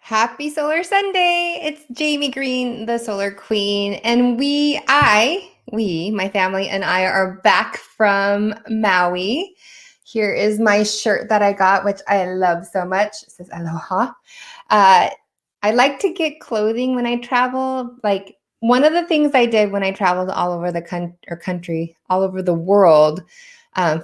Happy Solar Sunday! It's Jaime Greene, the Solar Queen, and my family and I are back from Maui. Here is my shirt that I got, which I love so much. It says Aloha. Uh, I like to get clothing when I travel. Like one of the things I did when I traveled all over the country, all over the world,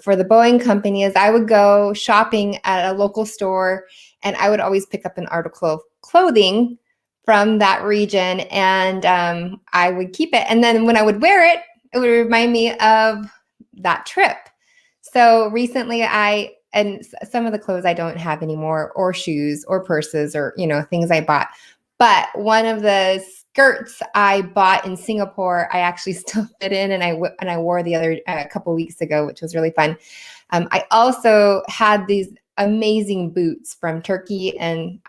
for the Boeing company is I would go shopping at a local store and I would always pick up an article of clothing from that region and I would keep it. And then when I would wear it, it would remind me of that trip. So recently and some of the clothes I don't have anymore, or shoes or purses or, things I bought. But one of the skirts I bought in Singapore, I actually still fit in, and I wore the other a couple weeks ago, which was really fun. I also had these amazing boots from Turkey, and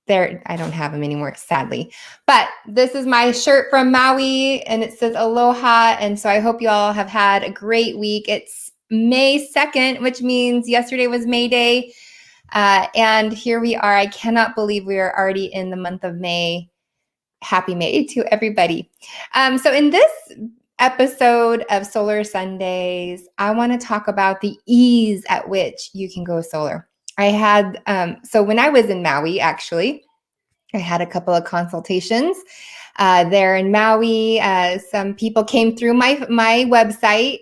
I don't have them anymore, sadly. But this is my shirt from Maui, and it says Aloha. And so I hope you all have had a great week. It's May 2nd, which means yesterday was May Day. And here we are. I cannot believe we are already in the month of May. Happy May to everybody. So in this episode of Solar Sundays, I want to talk about the ease at which you can go solar. So when I was in Maui, actually, I had a couple of consultations there in Maui. Some people came through my website.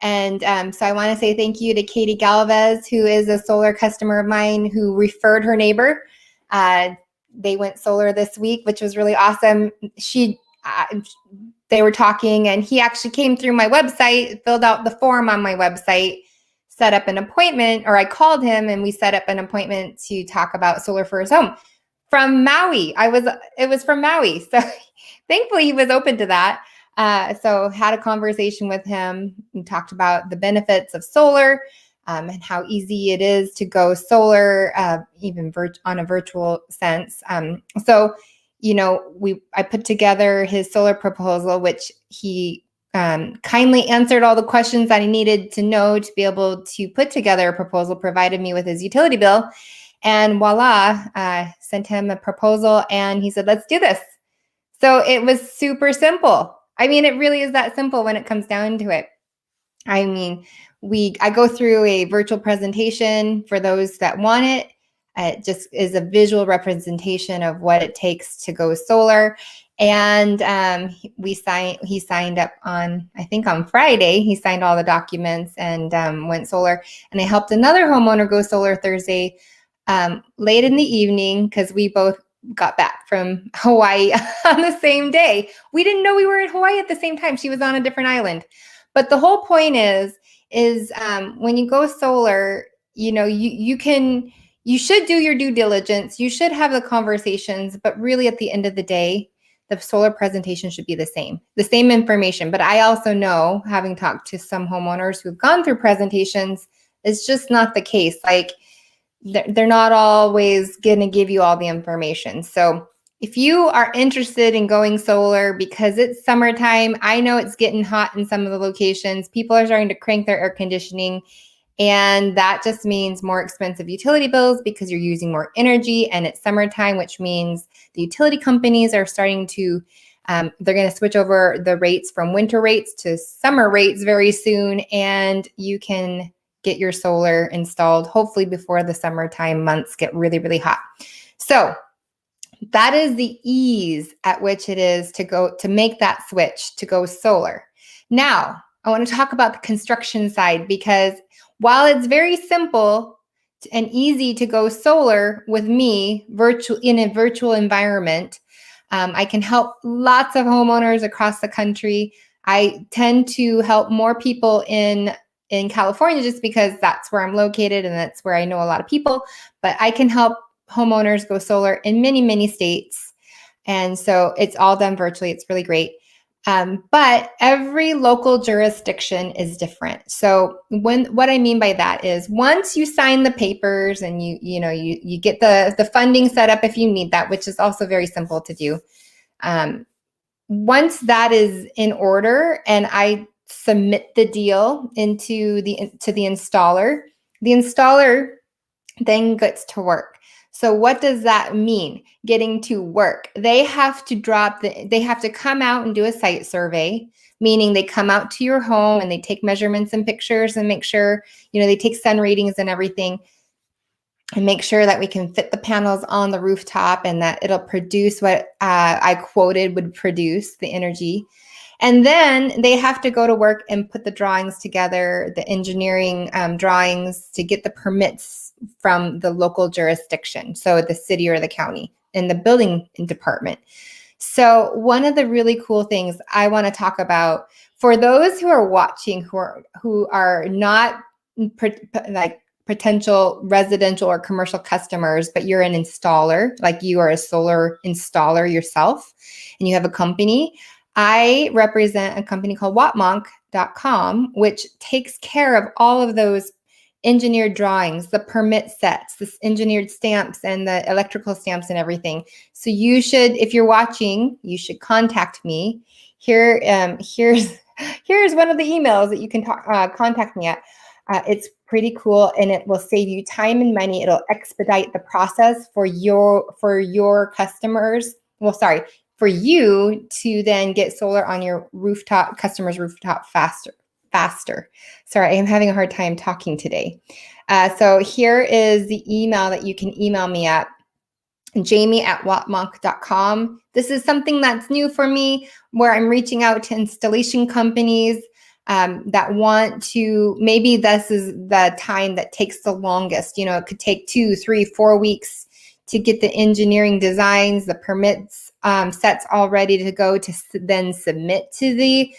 And so I want to say thank you to Katie Galvez, who is a solar customer of mine who referred her neighbor. They went solar this week, which was really awesome. They were talking, and he actually came through my website, filled out the form on my website, set up an appointment, or I called him and we set up an appointment to talk about solar for his home from Maui. It was from Maui. So thankfully he was open to that. So had a conversation with him and talked about the benefits of solar and how easy it is to go solar, even on a virtual sense. I put together his solar proposal, which he kindly answered all the questions that he needed to know to be able to put together a proposal, provided me with his utility bill, and voila, sent him a proposal, and he said, let's do this. So it was super simple. I mean, it really is that simple when it comes down to it. I mean, I go through a virtual presentation for those that want it. It just is a visual representation of what it takes to go solar. And he signed up on Friday. He signed all the documents and went solar. And I helped another homeowner go solar Thursday late in the evening, because we both got back from Hawaii on the same day. We didn't know we were in Hawaii at the same time. She was on a different island. But the whole point is when you go solar, you should do your due diligence. You should have the conversations, but really at the end of the day, the solar presentation should be the same information. But I also know, having talked to some homeowners who've gone through presentations, it's just not the case. Like, they're not always going to give you all the information. So if you are interested in going solar because it's summertime, I know it's getting hot in some of the locations. People are starting to crank their air conditioning, and that just means more expensive utility bills because you're using more energy, and it's summertime, which means the utility companies are starting to, they're going to switch over the rates from winter rates to summer rates very soon, and you can get your solar installed hopefully before the summertime months get really, really hot. So that is the ease at which it is to make that switch to go solar. Now, I want to talk about the construction side, because while it's very simple and easy to go solar with me in a virtual environment, I can help lots of homeowners across the country. I tend to help more people in California just because that's where I'm located and that's where I know a lot of people, but I can help homeowners go solar in many, many states. And so it's all done virtually. It's really great. But every local jurisdiction is different. So what I mean by that is, once you sign the papers and you get the funding set up if you need that, which is also very simple to do. Once that is in order and I submit the deal to the installer then gets to work. So what does that mean? Getting to work. They have to come out and do a site survey, meaning they come out to your home and they take measurements and pictures and make sure, they take sun readings and everything, and make sure that we can fit the panels on the rooftop and that it'll produce what I quoted would produce, the energy. And then they have to go to work and put the drawings together, the engineering drawings, to get the permits from the local jurisdiction, so the city or the county, and the building department. So one of the really cool things I want to talk about for those who are watching, who are not like potential residential or commercial customers, but you're an installer, like you are a solar installer yourself, and you have a company. I represent a company called wattmonk.com, which takes care of all of those engineered drawings, the permit sets, the engineered stamps, and the electrical stamps and everything. So you should, if you're watching, you should contact me. Here's one of the emails that you can contact me at. It's pretty cool, and it will save you time and money. It'll expedite the process for your customers. Well, sorry, for you to then get solar on your customer's rooftop faster. Sorry, I am having a hard time talking today. So here is the email that you can email me at, jamie@wattmonk.com. This is something that's new for me, where I'm reaching out to installation companies that want to, maybe this is the time that takes the longest. It could take 2, 3, 4 weeks to get the engineering designs, the permits sets all ready to go to then submit to the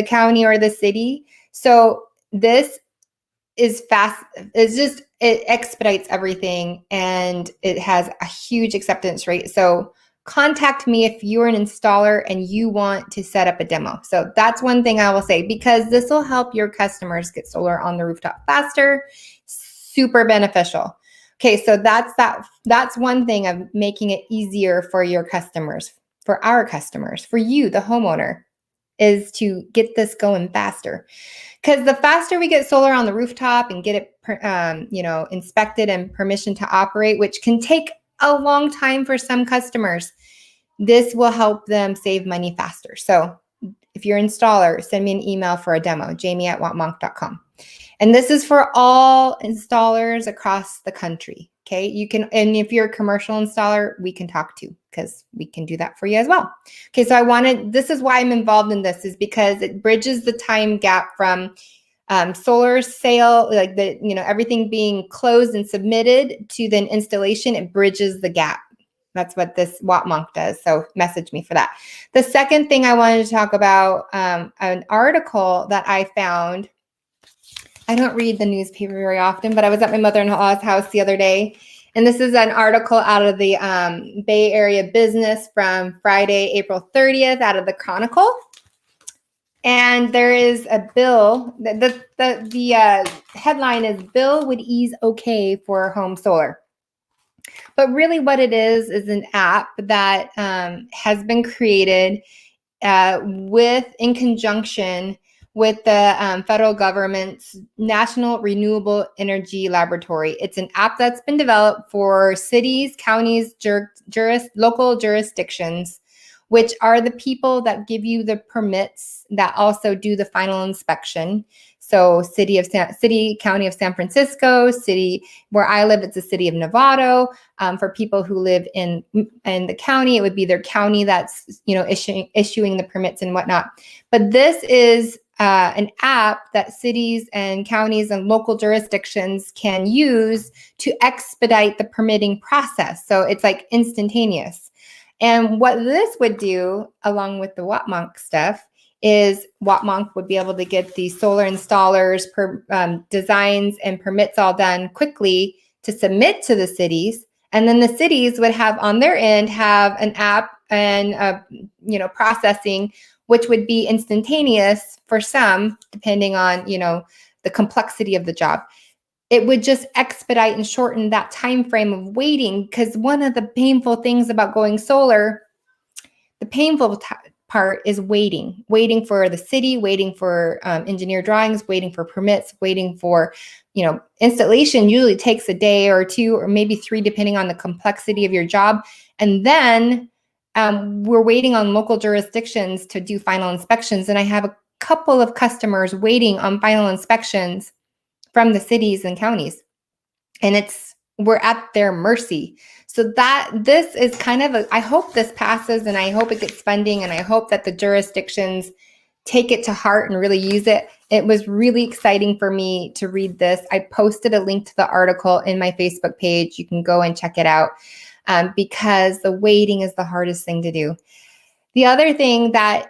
county or the city. So this is fast. It expedites everything, and it has a huge acceptance rate. So contact me if you're an installer and you want to set up a demo. So that's one thing I will say, because this will help your customers get solar on the rooftop faster. Super beneficial. Okay, so that's one thing of making it easier for your customers, for our customers, for you, the homeowner, is to get this going faster. Because the faster we get solar on the rooftop and get it, inspected and permission to operate, which can take a long time for some customers, this will help them save money faster. So if you're an installer, send me an email for a demo, jamie@wattmonk.com. And this is for all installers across the country. Okay, and if you're a commercial installer, we can talk too, because we can do that for you as well. Okay, so this is why I'm involved in this, is because it bridges the time gap from solar sale, like everything being closed and submitted, to then installation. It bridges the gap. That's what this Wattmonk does. So message me for that. The second thing I wanted to talk about, an article that I found. I don't read the newspaper very often, but I was at my mother-in-law's house the other day, and this is an article out of the Bay Area Business from Friday, April 30th, out of the Chronicle. And there is a bill. The headline is "Bill Would Ease OK for Home Solar." But really what it is an app that has been created in conjunction with the federal government's National Renewable Energy Laboratory. It's an app that's been developed for cities, counties, local jurisdictions, which are the people that give you the permits that also do the final inspection. So city, county of San Francisco, city where I live, it's the city of Novato. For people who live in the county, it would be their county that's issuing the permits and whatnot. But this is an app that cities and counties and local jurisdictions can use to expedite the permitting process. So it's like instantaneous. And what this would do, along with the Wattmonk stuff, is Wattmonk would be able to get the solar installers designs and permits all done quickly to submit to the cities. And then the cities would have on their end have an app and processing, which would be instantaneous for some, depending on the complexity of the job. It would just expedite and shorten that time frame of waiting, because one of the painful things about going solar, the painful part is waiting for the city, waiting for engineer drawings, waiting for permits, waiting for, installation usually takes a day or two or maybe three, depending on the complexity of your job. And then we're waiting on local jurisdictions to do final inspections. And I have a couple of customers waiting on final inspections from the cities and counties. And we're at their mercy. So this is kind of I hope this passes, and I hope it gets funding, and I hope that the jurisdictions take it to heart and really use it. It was really exciting for me to read this. I posted a link to the article in my Facebook page. You can go and check it out because the waiting is the hardest thing to do. The other thing that,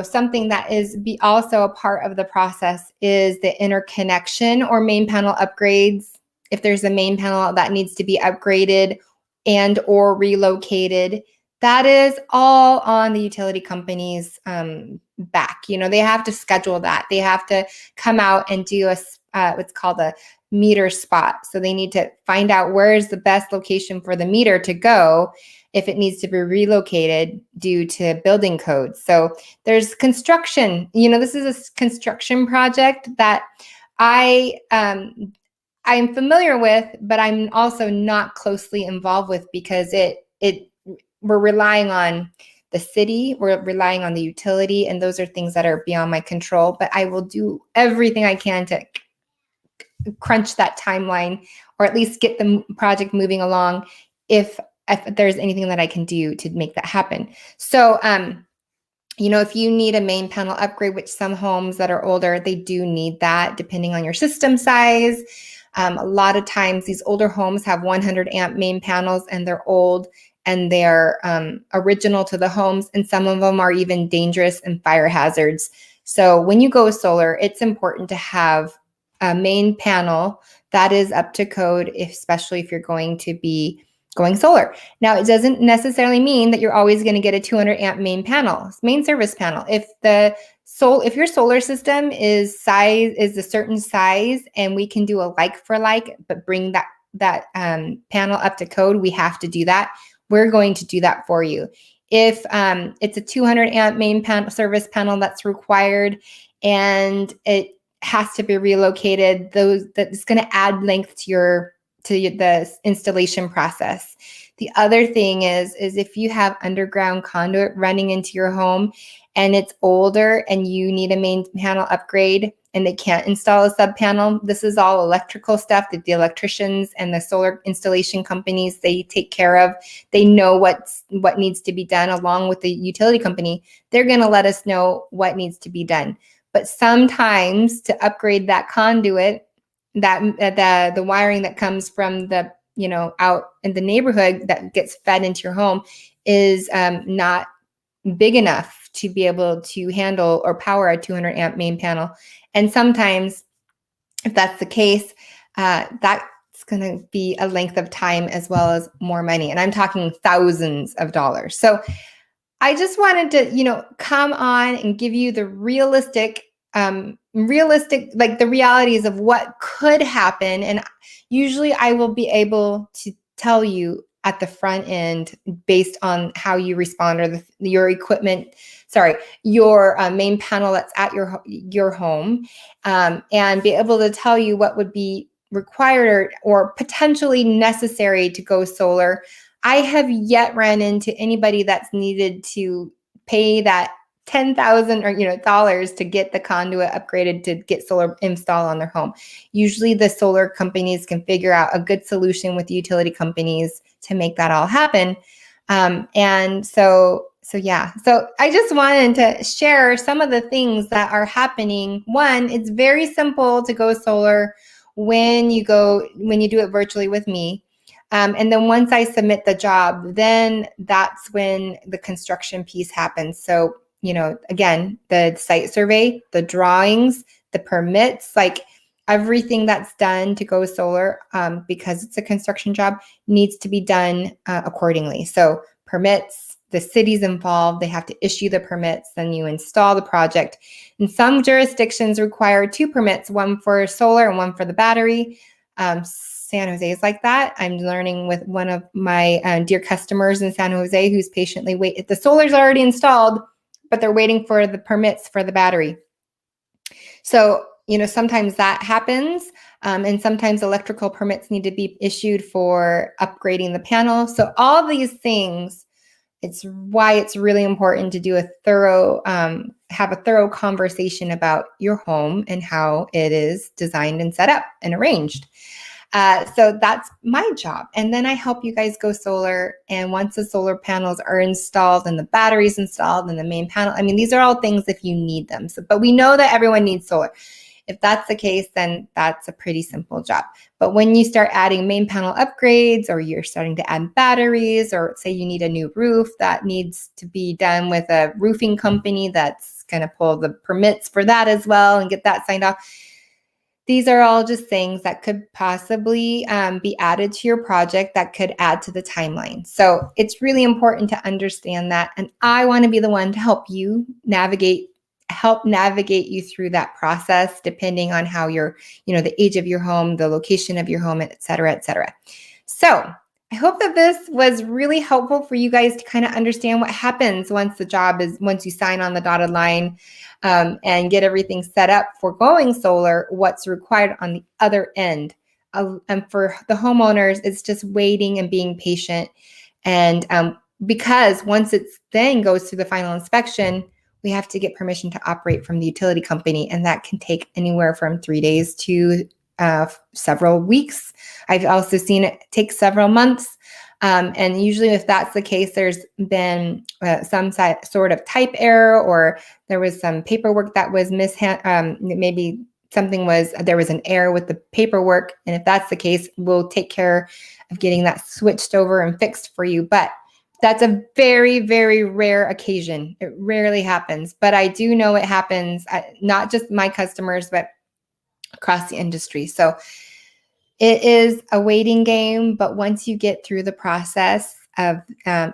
something that is also a part of the process is the interconnection or main panel upgrades. If there's a main panel that needs to be upgraded and or relocated, that is all on the utility company's back. They have to schedule that. They have to come out and do what's called a meter spot. So they need to find out where is the best location for the meter to go if it needs to be relocated due to building codes. So there's construction. This is a construction project that I'm familiar with, but I'm also not closely involved with because we're relying on the city, we're relying on the utility, and those are things that are beyond my control. But I will do everything I can to crunch that timeline, or at least get the project moving along if there's anything that I can do to make that happen. So, if you need a main panel upgrade, which some homes that are older, they do need that depending on your system size. A lot of times these older homes have 100 amp main panels and they're old and they're original to the homes, and some of them are even dangerous and fire hazards. So when you go solar, it's important to have a main panel that is up to code, especially if you're going to be going solar. Now, it doesn't necessarily mean that you're always going to get a 200 amp main service panel. If your solar system is a certain size and we can do a like for like, but bring that panel up to code, we have to do that. We're going to do that for you. If it's a 200 amp main service panel that's required and it has to be relocated, that's going to add length to the installation process. The other thing is if you have underground conduit running into your home and it's older and you need a main panel upgrade and they can't install a sub panel, this is all electrical stuff that the electricians and the solar installation companies, they take care of. They know what needs to be done along with the utility company. They're going to let us know what needs to be done. But sometimes to upgrade that conduit, that the wiring that comes from the out in the neighborhood that gets fed into your home is not big enough to be able to handle or power a 200 amp main panel. And sometimes, if that's the case, that's going to be a length of time as well as more money. And I'm talking thousands of dollars. So I just wanted to, come on and give you the realistic, like the realities of what could happen. And usually I will be able to tell you at the front end based on how you respond or your equipment, your main panel that's at your home, and be able to tell you what would be required or potentially necessary to go solar. I have yet run into anybody that's needed to pay that $10,000 or dollars to get the conduit upgraded to get solar installed on their home. Usually the solar companies can figure out a good solution with the utility companies to make that all happen. And so I just wanted to share some of the things that are happening. One, it's very simple to go solar when you do it virtually with me. And then once I submit the job, then that's when the construction piece happens. So, again, the site survey, the drawings, the permits, like everything that's done to go solar, because it's a construction job, needs to be done accordingly. So permits, the city's involved, they have to issue the permits, then you install the project. And some jurisdictions require 2 permits, one for solar and one for the battery. San Jose is like that. I'm learning with one of my dear customers in San Jose who's patiently waiting. The solar's already installed, but they're waiting for the permits for the battery. So, sometimes that happens. And sometimes electrical permits need to be issued for upgrading the panel. So all these things, it's why it's really important to do have a thorough conversation about your home and how it is designed and set up and arranged. So that's my job. And then I help you guys go solar. And once the solar panels are installed and the batteries installed and the main panel, these are all things if you need them. So, but we know that everyone needs solar. If that's the case, then that's a pretty simple job. But when you start adding main panel upgrades, or you're starting to add batteries, or say you need a new roof, that needs to be done with a roofing company that's going to pull the permits for that as well and get that signed off. These are all just things that could possibly be added to your project that could add to the timeline. So it's really important to understand that. And I want to be the one to help navigate you through that process, depending on how the age of your home, the location of your home, et cetera, et cetera. So I hope that this was really helpful for you guys to kind of understand what happens once you sign on the dotted line and get everything set up for going solar, what's required on the other end. And for the homeowners, it's just waiting and being patient. And because once it then goes through the final inspection, we have to get permission to operate from the utility company. And that can take anywhere from 3 days to several weeks. I've also seen it take several months. And usually if that's the case, there's been some sort of type error, or there was some paperwork that was maybe there was an error with the paperwork. And if that's the case, we'll take care of getting that switched over and fixed for you. But that's a very, very rare occasion. It rarely happens, but I do know it happens, not just my customers, but across the industry. So it is a waiting game, but once you get through the process of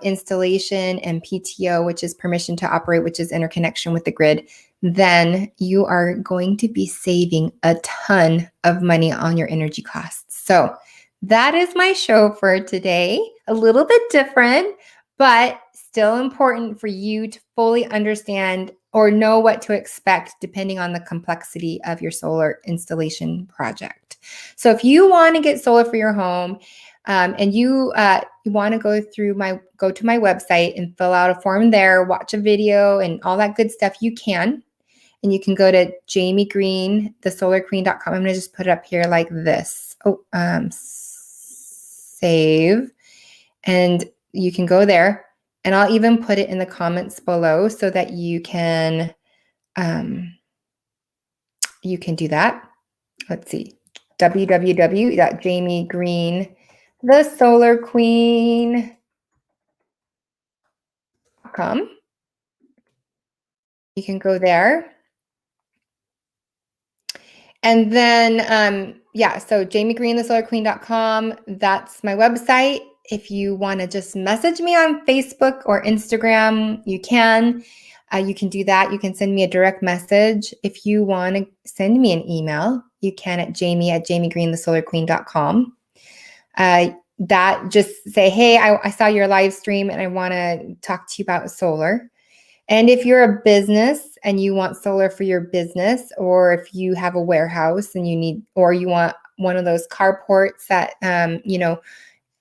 installation and PTO, which is permission to operate, which is interconnection with the grid, then you are going to be saving a ton of money on your energy costs. So that is my show for today. A little bit different, but still important for you to fully understand or know what to expect depending on the complexity of your solar installation project. So if you want to get solar for your home and you want to go to my website and fill out a form there, watch a video and all that good stuff, you can. And you can go to Jaime Greene, thesolarqueen.com. I'm going to just put it up here like this. Save. And you can go there. And I'll even put it in the comments below so that you can do that. Let's see. www.JamieGreene, You can go there. And then, so JamieGreene, that's my website. If you want to just message me on Facebook or Instagram, you can. You can do that. You can send me a direct message. If you want to send me an email, you can at jamie@JamieGreenTheSolarQueen.com. That just say, hey, I saw your live stream and I want to talk to you about solar. And if you're a business and you want solar for your business, or if you have a warehouse and you want one of those carports that,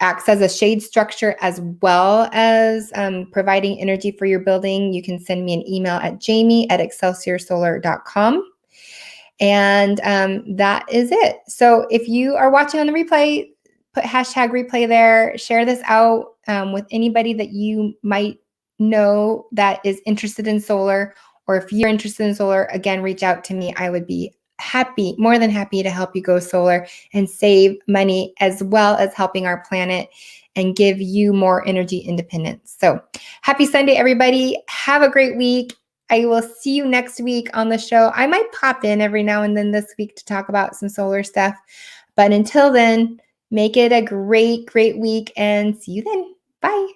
acts as a shade structure as well as providing energy for your building, you can send me an email at jamie@excelsiorsolar.com. And that is it. So if you are watching on the replay, put #replay there, share this out with anybody that you might know that is interested in solar, or if you're interested in solar, again, reach out to me. I would be more than happy to help you go solar and save money, as well as helping our planet and give you more energy independence. So happy Sunday, everybody. Have a great week. I will see you next week on the show. I might pop in every now and then this week to talk about some solar stuff. But until then, make it a great, great week and see you then. Bye.